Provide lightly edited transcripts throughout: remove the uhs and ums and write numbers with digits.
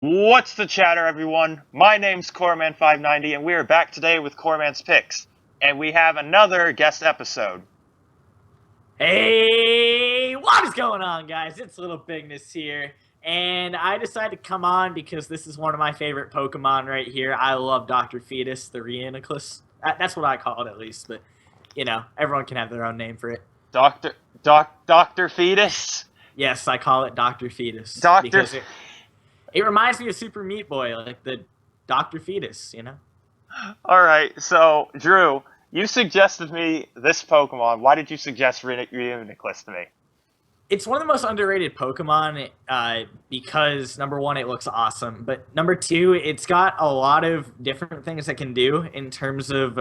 What's the chatter, everyone? My name's Corman590, and we are back today with Corman's Picks. And we have another guest episode. Hey, what is going on, guys? It's Littlebigness here, and I decided to come on because this is one of my favorite Pokemon right here. I love Dr.Fetus, the Reuniclus. That's what I call it, at least, but everyone can have their own name for it. Dr. Fetus? Yes, I call it Dr.Fetus Dr. because it reminds me of Super Meat Boy, like the Dr. Fetus. Alright, so, Drew, you suggested me this Pokemon. Why did you suggest Reuniclus to me? It's one of the most underrated Pokemon because number one, it looks awesome, but number two, it's got a lot of different things it can do in terms of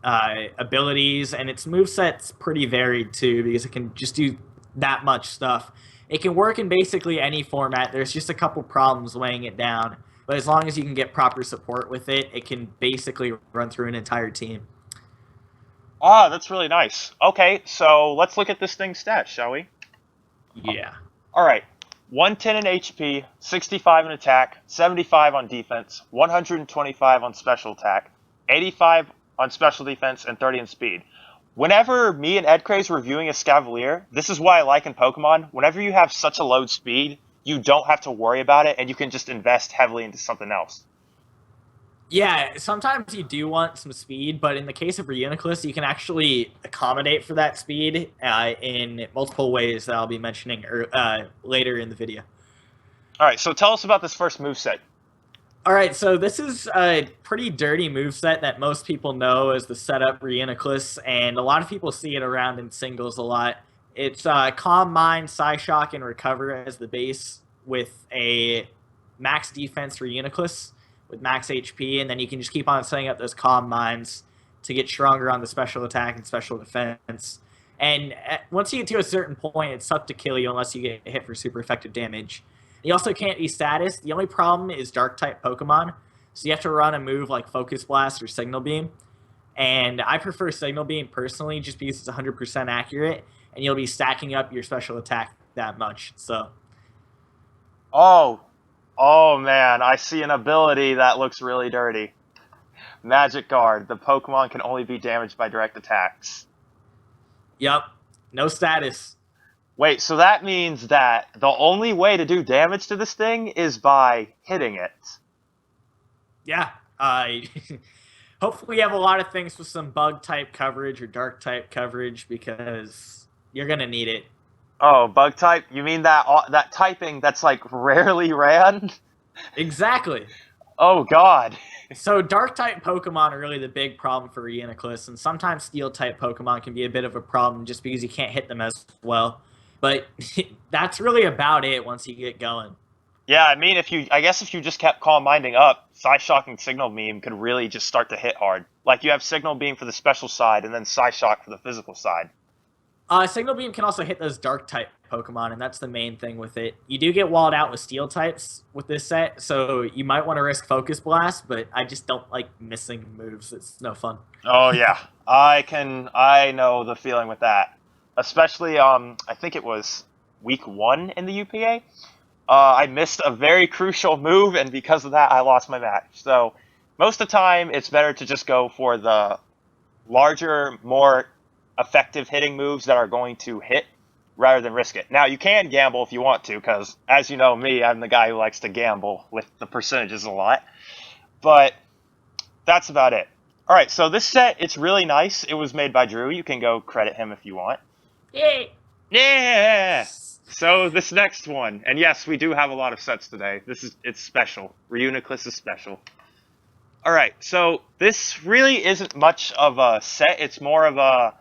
abilities, and its moveset's pretty varied too because it can just do that much stuff. It can work in basically any format. There's just a couple problems weighing it down, but as long as you can get proper support with it, it can basically run through an entire team. Ah, that's really nice. Okay, so let's look at this thing's stats, shall we? Yeah. Alright, 110 in HP, 65 in attack, 75 on defense, 125 on special attack, 85 on special defense, and 30 in speed. Whenever me and Ed Craze were reviewing a Scavalier, this is why I like in Pokemon. Whenever you have such a low speed, you don't have to worry about it, and you can just invest heavily into something else. Yeah, sometimes you do want some speed, but in the case of Reuniclus, you can actually accommodate for that speed in multiple ways that I'll be mentioning later in the video. Alright, so tell us about this first moveset. All right, so this is a pretty dirty moveset that most people know as the setup Reuniclus, and a lot of people see it around in singles a lot. It's Calm Mind, Psyshock, and Recover as the base with a max defense Reuniclus with max HP, and then you can just keep on setting up those Calm Minds to get stronger on the special attack and special defense. And once you get to a certain point, it's tough to kill you unless you get hit for super effective damage. You also can't be status. The only problem is dark type Pokemon. So you have to run a move like Focus Blast or Signal Beam. And I prefer Signal Beam personally just because it's 100% accurate and you'll be stacking up your special attack that much. So, Oh, oh man, I see an ability that looks really dirty. Magic Guard. The Pokemon can only be damaged by direct attacks. yep, no status. Wait, so that means that the only way to do damage to this thing is by hitting it. Yeah. Hopefully you have a lot of things with some bug type coverage or dark type coverage because you're going to need it. Oh, bug type? You mean that typing that's like rarely ran? Exactly. Oh god. So dark type Pokemon are really the big problem for Reuniclus, and sometimes steel type Pokemon can be a bit of a problem just because you can't hit them as well. But that's really about it once you get going. Yeah, I mean, I guess if you just kept Calm Minding up, Psyshock and Signal Beam could really just start to hit hard. Like you have Signal Beam for the special side, and then Psyshock for the physical side. Signal Beam can also hit those dark type Pokemon, and that's the main thing with it. You do get walled out with steel types with this set, so you might want to risk Focus Blast, but I just don't like missing moves. It's no fun. Oh yeah, I know the feeling with that. Especially, I think it was week 1 in the UPA. I missed a very crucial move, and because of that, I lost my match. So, most of the time, it's better to just go for the larger, more effective hitting moves that are going to hit rather than risk it. Now, you can gamble if you want to, because as you know me, I'm the guy who likes to gamble with the percentages a lot. But that's about it. Alright, so this set, it's really nice. It was made by Drew. You can go credit him if you want. Yay! Yeah! So this next one, and yes, we do have a lot of sets today. It's special. Reuniclus is special. All right, so this really isn't much of a set. It's more of a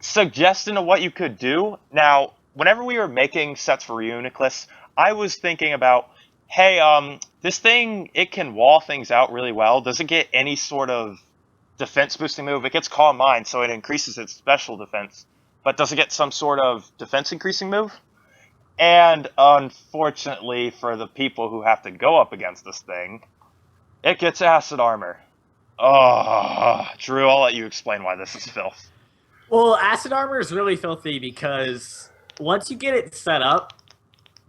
suggestion of what you could do. Now, whenever we were making sets for Reuniclus, I was thinking about, hey, this thing, it can wall things out really well. Doesn't get any sort of defense boosting move. It gets Calm Mind, so it increases its special defense, but does it get some sort of defense increasing move? And unfortunately for the people who have to go up against this thing, it gets acid armor. Oh, Drew, I'll let you explain why this is filth. Well, Acid Armor is really filthy because once you get it set up,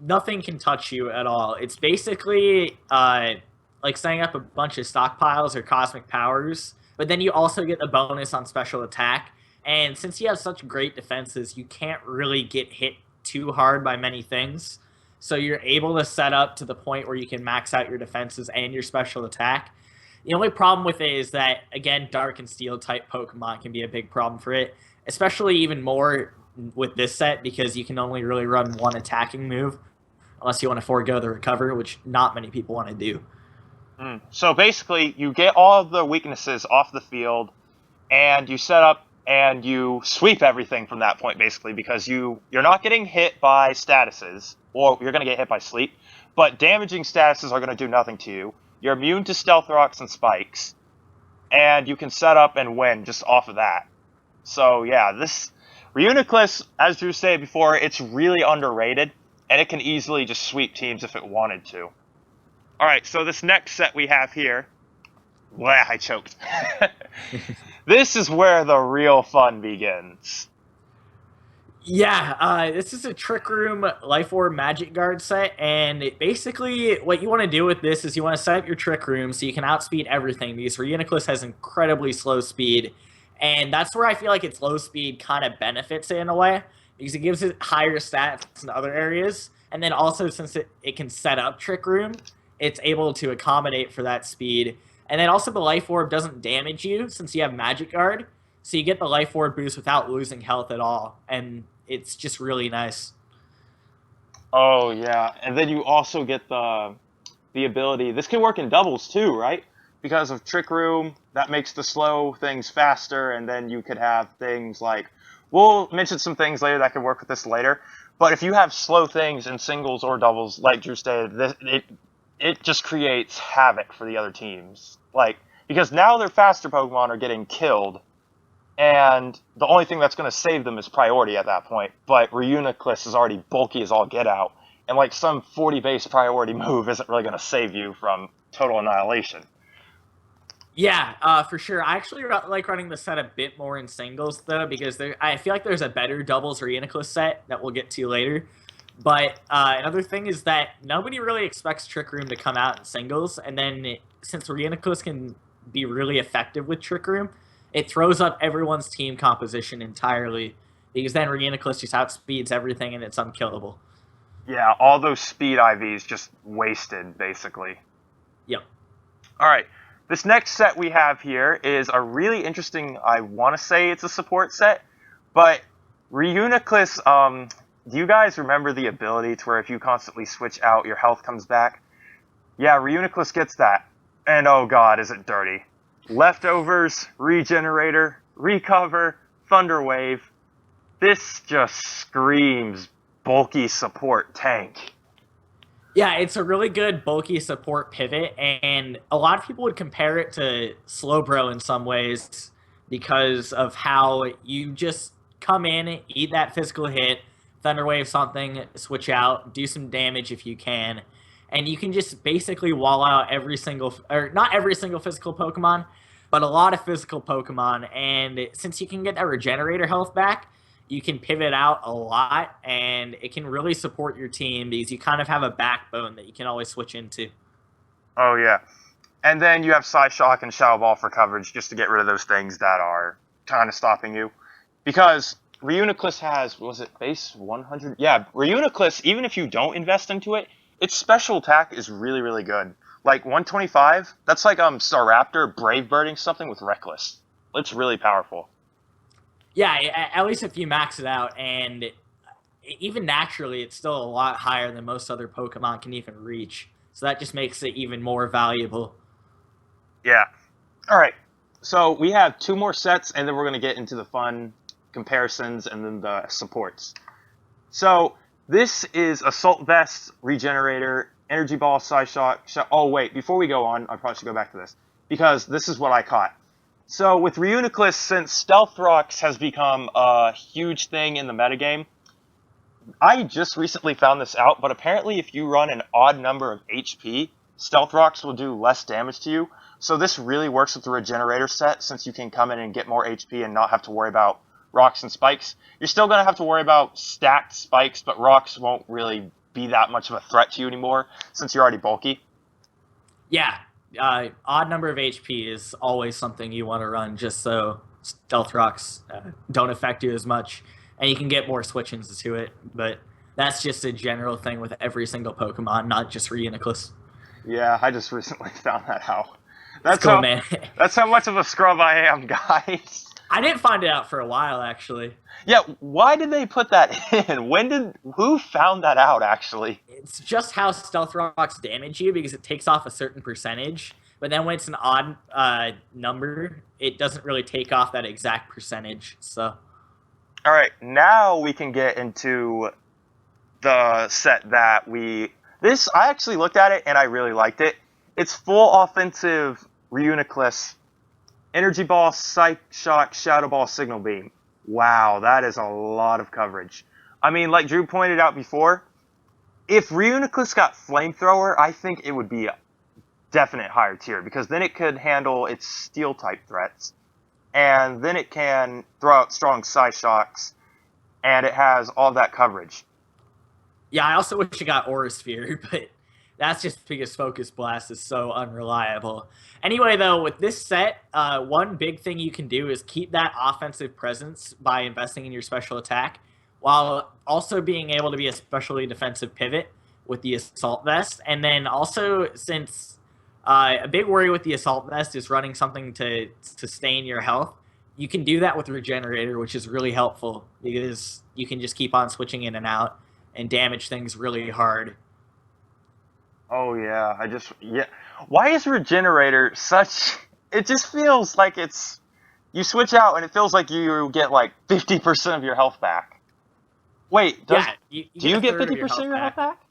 nothing can touch you at all. It's basically like setting up a bunch of stockpiles or cosmic powers, but then you also get the bonus on special attack. And since you have such great defenses, you can't really get hit too hard by many things. So you're able to set up to the point where you can max out your defenses and your special attack. The only problem with it is that, again, Dark and Steel type Pokemon can be a big problem for it, especially even more with this set because you can only really run one attacking move unless you want to forego the recover, which not many people want to do. So basically, you get all of the weaknesses off the field, and you set up and you sweep everything from that point, basically, because you're not getting hit by statuses, or you're going to get hit by sleep, but damaging statuses are going to do nothing to you. You're immune to stealth rocks and spikes, and you can set up and win just off of that. So yeah, this Reuniclus, as Drew said before, it's really underrated, and it can easily just sweep teams if it wanted to. Alright, so this next set we have here... Blah, I choked. This is where the real fun begins. Yeah, this is a Trick Room Life Orb Magic Guard set, and basically what you want to do with this is you want to set up your Trick Room so you can outspeed everything, because Reuniclus has incredibly slow speed, and that's where I feel like its low speed kind of benefits it in a way, because it gives it higher stats in other areas, and then also since it can set up Trick Room, it's able to accommodate for that speed. And then also the Life Orb doesn't damage you since you have Magic Guard, so you get the Life Orb boost without losing health at all, and it's just really nice. Oh yeah, and then you also get the ability. This can work in doubles too, right? Because of Trick Room, that makes the slow things faster, and then you could have things like, we'll mention some things later that can work with this later. But if you have slow things in singles or doubles, like Drew stated, it just creates havoc for the other teams. Like, because now their faster Pokemon are getting killed, and the only thing that's going to save them is priority at that point. But Reuniclus is already bulky as all get out, and like some 40 base priority move isn't really going to save you from total annihilation. Yeah, for sure. I actually like running the set a bit more in singles, though, because I feel like there's a better doubles Reuniclus set that we'll get to later. But another thing is that nobody really expects Trick Room to come out in singles, and then since Reuniclus can be really effective with Trick Room, it throws up everyone's team composition entirely, because then Reuniclus just outspeeds everything and it's unkillable. Yeah, all those speed IVs just wasted, basically. Yep. Alright, this next set we have here is a really interesting, I want to say it's a support set, but Reuniclus, do you guys remember the ability to where if you constantly switch out, your health comes back? Yeah, Reuniclus gets that. And oh god, is it dirty. Leftovers, Regenerator, Recover, Thunder Wave. This just screams bulky support tank. Yeah, it's a really good bulky support pivot, and a lot of people would compare it to Slowbro in some ways because of how you just come in, eat that physical hit, Thunder Wave something, switch out, do some damage if you can, and you can just basically wall out every single, or not every single physical Pokemon, but a lot of physical Pokemon, and since you can get that Regenerator health back, you can pivot out a lot, and it can really support your team because you kind of have a backbone that you can always switch into. Oh yeah. And then you have Psyshock and Shadow Ball for coverage just to get rid of those things that are kind of stopping you. Because Reuniclus has, was it base 100? Yeah, Reuniclus, even if you don't invest into it, its special attack is really, really good. Like 125, that's like Staraptor Brave Birding something with Reckless. It's really powerful. Yeah, at least if you max it out, and even naturally, it's still a lot higher than most other Pokemon can even reach. So that just makes it even more valuable. Yeah. All right. So we have two more sets, and then we're going to get into the fun comparisons and then the supports. So this is Assault Vest, Regenerator, Energy Ball, Psyshock. Oh, wait. Before we go on, I probably should go back to this, because this is what I caught. So with Reuniclus, since Stealth Rocks has become a huge thing in the metagame, I just recently found this out, but apparently if you run an odd number of HP, Stealth Rocks will do less damage to you. So this really works with the Regenerator set, since you can come in and get more HP and not have to worry about rocks and spikes. You're still going to have to worry about stacked spikes, but rocks won't really be that much of a threat to you anymore since you're already bulky. Yeah, odd number of HP is always something you want to run just so stealth rocks don't affect you as much, and you can get more switch-ins to it. But that's just a general thing with every single Pokemon, not just Reuniclus. Yeah, I just recently found that out. It's That's cool, how man. that's how much of a scrub I am, guys. I didn't find it out for a while, actually. Yeah, why did they put that in? Who found that out actually? It's just how stealth rocks damage you because it takes off a certain percentage. But then when it's an odd number, it doesn't really take off that exact percentage. So, All right, now we can get into the set that I actually looked at it and I really liked it. It's full offensive Reuniclus, Energy Ball, Psych Shock, Shadow Ball, Signal Beam. Wow, that is a lot of coverage. I mean, like Drew pointed out before, if Reuniclus got Flamethrower, I think it would be a definite higher tier, because then it could handle its Steel-type threats, and then it can throw out strong Psy-Shocks, and it has all that coverage. yeah, I also wish it got Aura Sphere, but that's just because Focus Blast is so unreliable. Anyway, though, with this set, one big thing you can do is keep that offensive presence by investing in your special attack, while also being able to be a specially defensive pivot with the Assault Vest. And then also, since a big worry with the Assault Vest is running something to sustain your health, you can do that with Regenerator, which is really helpful because you can just keep on switching in and out and damage things really hard. Oh yeah, Why is Regenerator such? It just feels like you switch out and it feels like you get like 50% of your health back. Wait, do you get 50% of your health back?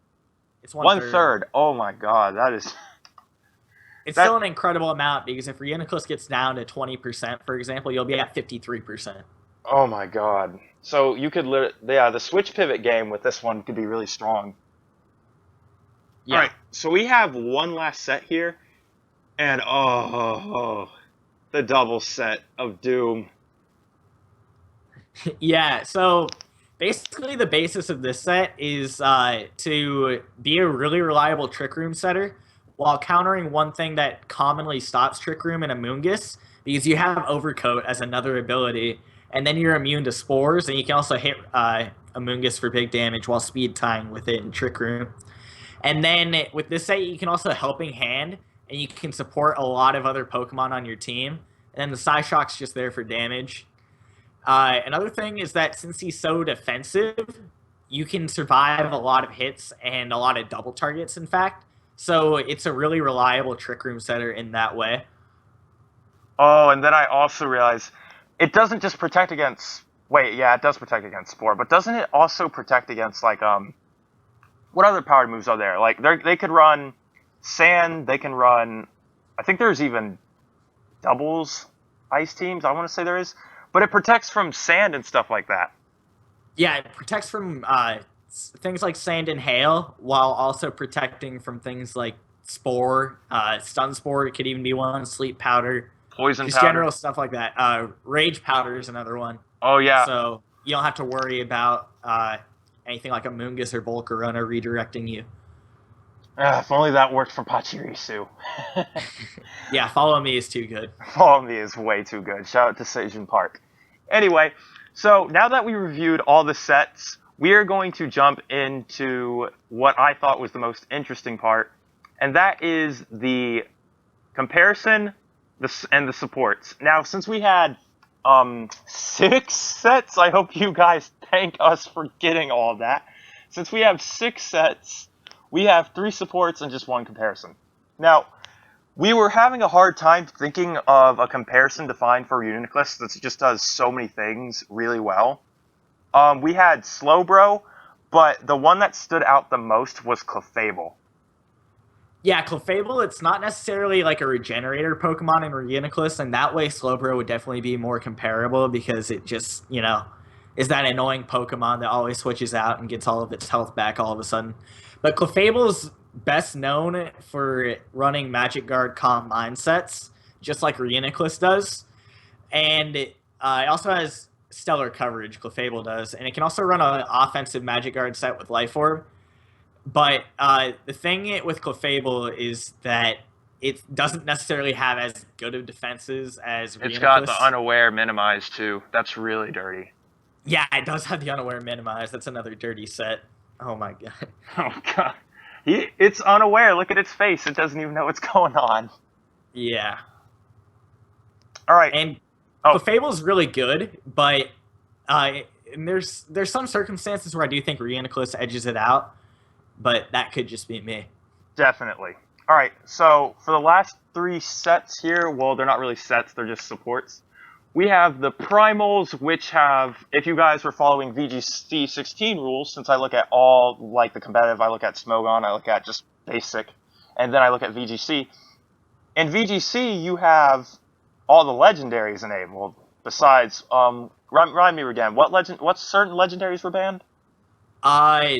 It's One third. Oh my god, that is. It's still an incredible amount because if Reuniclus gets down to 20%, for example, you'll be at 53%. Oh my god. So you could the switch pivot game with this one could be really strong. Yeah. All right, so we have one last set here, and the double set of Doom. Yeah, so basically the basis of this set is to be a really reliable Trick Room setter while countering one thing that commonly stops Trick Room and Amoonguss, because you have Overcoat as another ability, and then you're immune to Spores, and you can also hit Amoonguss for big damage while speed tying with it in Trick Room. And then with this set, you can also Helping Hand, and you can support a lot of other Pokemon on your team. And then the Psyshock's just there for damage. Another thing is that since he's so defensive, you can survive a lot of hits and a lot of double targets, in fact. So it's a really reliable Trick Room setter in that way. Oh, and then I also realized it doesn't just protect against... Wait, yeah, it does protect against Spore, but doesn't it also protect against, like, what other powered moves are there? Like, they could run Sand, they can run... I think there's even doubles Ice teams, I want to say there is. But it protects from Sand and stuff like that. Yeah, it protects from things like Sand and Hail, while also protecting from things like Spore, Stun Spore, it could even be one, Sleep Powder. Poison just Powder. General stuff like that. Rage Powder is another one. Oh, yeah. So you don't have to worry about anything like Amoonguss or Volcarona redirecting you. If only that worked for Pachirisu. Yeah, Follow Me is too good. Follow Me is way too good. Shout out to Seijun Park. Anyway, so now that we reviewed all the sets, we are going to jump into what I thought was the most interesting part, and that is the comparison and the supports. Now, since we had 6 sets, I hope you guys thank us for getting all of that. Since we have 6 sets, we have 3 supports and just 1 comparison. Now, we were having a hard time thinking of a comparison to find for Reuniclus that just does so many things really well. We had Slowbro, but the one that stood out the most was Clefable. Yeah, Clefable, it's not necessarily like a regenerator Pokemon in Reuniclus, and that way Slowbro would definitely be more comparable because it just, is that annoying Pokemon that always switches out and gets all of its health back all of a sudden. But Clefable's best known for running Magic Guard Calm Mind sets, just like Reuniclus does. And it also has stellar coverage, Clefable does. And it can also run an offensive Magic Guard set with Life Orb. But the thing with Clefable is that it doesn't necessarily have as good of defenses as It's got the Reuniclus. unaware minimized too. That's really dirty. Yeah, it does have the unaware minimize. That's another dirty set. Oh my god. Oh god. It's unaware. Look at its face. It doesn't even know what's going on. Yeah. All right. And Oh, Clefable's really good, but and there's some circumstances where I do think Reuniclus edges it out, but that could just be me. definitely. All right. So for the last three sets here, well, they're not really sets. They're just supports. We have the primals, which have, if you guys were following VGC 16 rules, since I look at all, like the competitive, I look at Smogon, I look at just basic, and then I look at VGC. In VGC, you have all the legendaries enabled, besides, remind me again, what certain legendaries were banned? Uh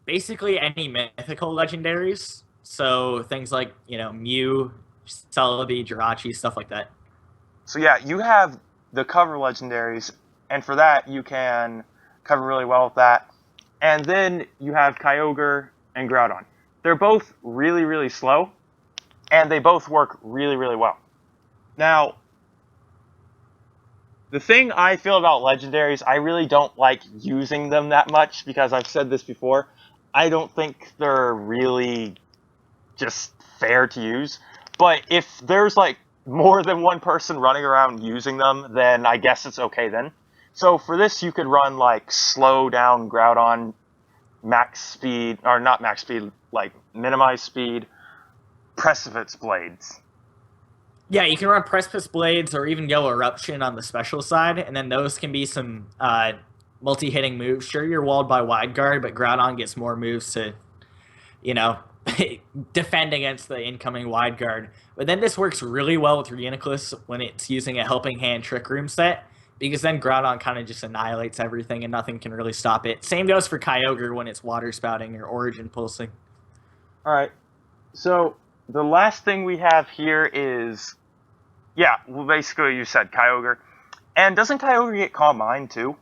Basically any mythical legendaries. So things like, Mew, Celebi, Jirachi, stuff like that. So yeah, you have the cover legendaries, and for that, you can cover really well with that. And then you have Kyogre and Groudon. They're both really, really slow, and they both work really, really well. Now, the thing I feel about legendaries, I really don't like using them that much because I've said this before. I don't think they're really just fair to use. But if there's like more than one person running around using them, then I guess it's okay then. So for this, you could run like slow down Groudon, max speed, or not max speed, like minimize speed, Precipice Blades. Yeah, you can run Precipice Blades or even go Eruption on the special side, and then those can be some multi-hitting moves. Sure, you're walled by Wide Guard, but Groudon gets more moves to, you know, defend against the incoming Wide Guard. But then this works really well with Reuniclus when it's using a Helping Hand Trick Room set, because then Groudon kind of just annihilates everything and nothing can really stop it. Same goes for Kyogre when it's Water Spouting or Origin Pulsing. All right. So the last thing we have here is, yeah, well, basically you said Kyogre. And doesn't Kyogre get Calm Mind too?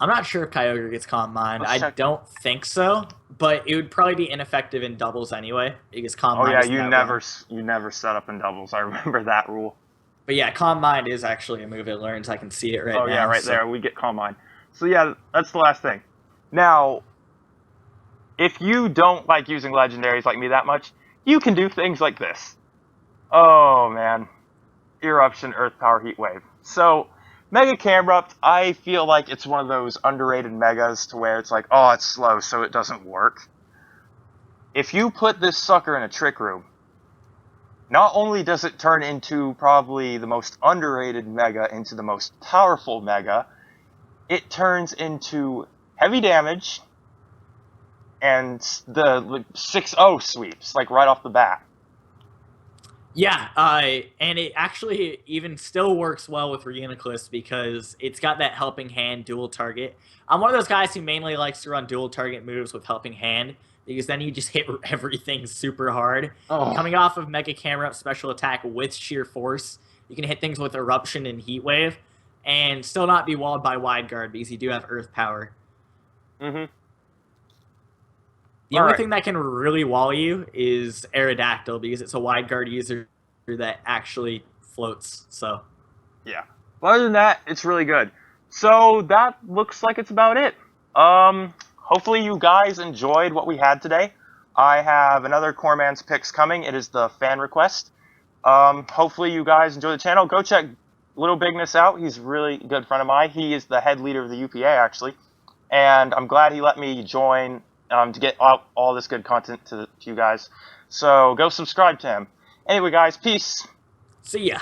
I'm not sure if Kyogre gets Calm Mind. Let's I check. don't think so, but it would probably be ineffective in doubles anyway because Calm Oh Mind yeah, isn't that run. you never set up in doubles. I remember that rule. But yeah, Calm Mind is actually a move it learns. I can see it right now. Oh yeah, right So there. We get Calm Mind. So yeah, that's the last thing. Now, if you don't like using legendaries like me that much, you can do things like this. Oh man, Eruption, Earth Power, Heat Wave. So Mega Camrupt, I feel like it's one of those underrated megas to where it's like, oh, it's slow, so it doesn't work. If you put this sucker in a Trick Room, not only does it turn into probably the most underrated mega into the most powerful mega, it turns into heavy damage and the 6-0 sweeps, like right off the bat. yeah, and it actually even still works well with Reuniclus because it's got that Helping Hand dual target. I'm one of those guys who mainly likes to run dual target moves with Helping Hand because then you just hit everything super hard. Oh. Coming off of Mega Camera Up special attack with Sheer Force, you can hit things with Eruption and Heat Wave and still not be walled by Wide Guard because you do have Earth Power. Mm-hmm. The only thing that can really wall you is Aerodactyl because it's a Wide Guard user that actually floats. So yeah. But other than that, it's really good. So that looks like it's about it. Hopefully you guys enjoyed what we had today. I have another Corman's Picks coming. It is the fan request. Hopefully you guys enjoy the channel. Go check Littlebigness out. He's a really good friend of mine. He is the head leader of the UPA, actually. And I'm glad he let me join to get all this good content to you guys. So go subscribe to him. Anyway, guys, peace. see ya.